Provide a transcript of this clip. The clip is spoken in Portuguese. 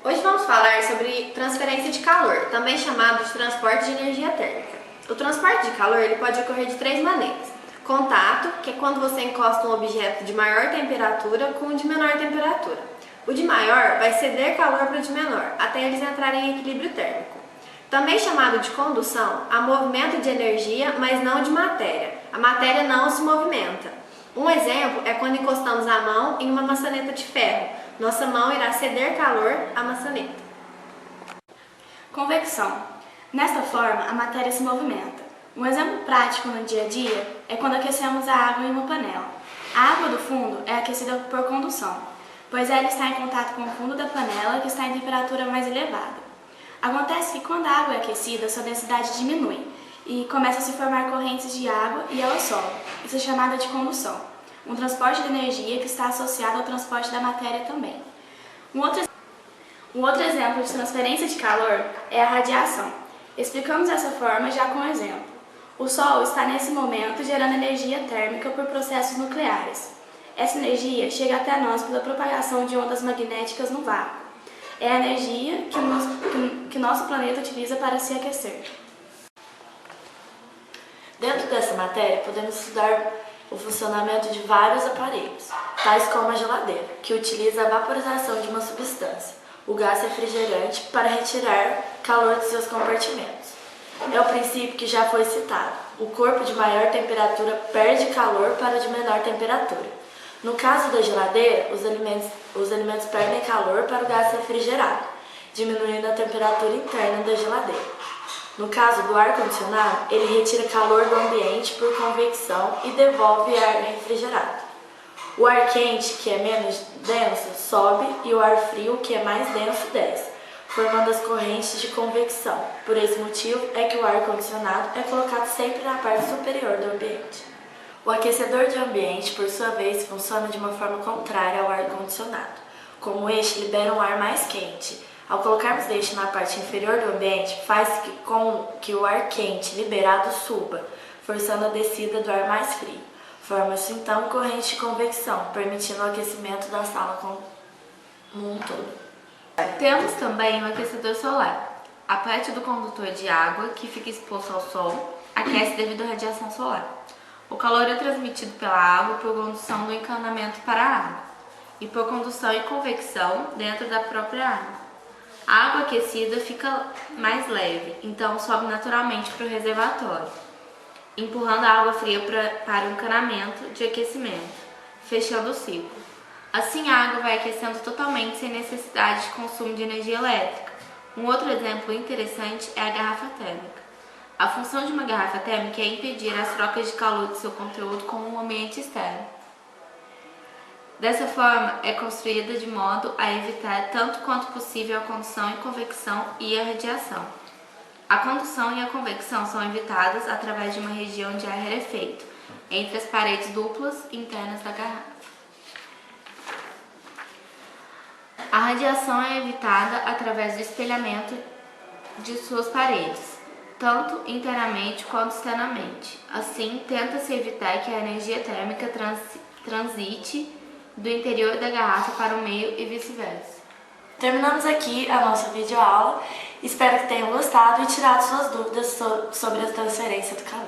Hoje vamos falar sobre transferência de calor, também chamado de transporte de energia térmica. O transporte de calor ele pode ocorrer de três maneiras. Contato, que é quando você encosta um objeto de maior temperatura com um de menor temperatura. O de maior vai ceder calor para o de menor, até eles entrarem em equilíbrio térmico. Também chamado de condução, há movimento de energia, mas não de matéria. A matéria não se movimenta. Um exemplo é quando encostamos a mão em uma maçaneta de ferro. Nossa mão irá ceder calor à maçaneta. Convecção. Nesta forma, a matéria se movimenta. Um exemplo prático no dia a dia é quando aquecemos a água em uma panela. A água do fundo é aquecida por condução, pois ela está em contato com o fundo da panela que está em temperatura mais elevada. Acontece que quando a água é aquecida, sua densidade diminui e começa a se formar correntes de água e ela sobe. Isso é chamada de condução, um transporte de energia que está associado ao transporte da matéria também. Um outro exemplo de transferência de calor é a radiação. Explicamos essa forma já com um exemplo. O Sol está nesse momento gerando energia térmica por processos nucleares. Essa energia chega até nós pela propagação de ondas magnéticas no vácuo. É a energia que nosso planeta utiliza para se aquecer. Dentro dessa matéria, podemos estudar o funcionamento de vários aparelhos, tais como a geladeira, que utiliza a vaporização de uma substância, o gás refrigerante, para retirar calor de seus compartimentos. É o princípio que já foi citado. O corpo de maior temperatura perde calor para o de menor temperatura. No caso da geladeira, os alimentos perdem calor para o gás refrigerado, diminuindo a temperatura interna da geladeira. No caso do ar-condicionado, ele retira calor do ambiente por convecção e devolve ar refrigerado. O ar quente, que é menos denso, sobe e o ar frio, que é mais denso, desce, formando as correntes de convecção. Por esse motivo é que o ar-condicionado é colocado sempre na parte superior do ambiente. O aquecedor de ambiente, por sua vez, funciona de uma forma contrária ao ar-condicionado. Como este libera um ar mais quente. Ao colocarmos este na parte inferior do ambiente, faz com que o ar quente liberado suba, forçando a descida do ar mais frio. Forma-se então corrente de convecção, permitindo o aquecimento da sala como um todo. Temos também o aquecedor solar. A parte do condutor de água, que fica exposto ao sol, aquece devido à radiação solar. O calor é transmitido pela água por condução do encanamento para a água e por condução e convecção dentro da própria água. A água aquecida fica mais leve, então sobe naturalmente para o reservatório, empurrando a água fria para o encanamento de aquecimento, fechando o ciclo. Assim a água vai aquecendo totalmente sem necessidade de consumo de energia elétrica. Um outro exemplo interessante é a garrafa térmica. A função de uma garrafa térmica é impedir as trocas de calor de seu conteúdo com o ambiente externo. Dessa forma, é construída de modo a evitar tanto quanto possível a condução e convecção e a radiação. A condução e a convecção são evitadas através de uma região de ar rarefeito entre as paredes duplas internas da garrafa. A radiação é evitada através do espelhamento de suas paredes, tanto internamente quanto externamente. Assim, tenta-se evitar que a energia térmica transite do interior da garrafa para o meio e vice-versa. Terminamos aqui a nossa videoaula. Espero que tenham gostado e tirado suas dúvidas sobre a transferência do calor.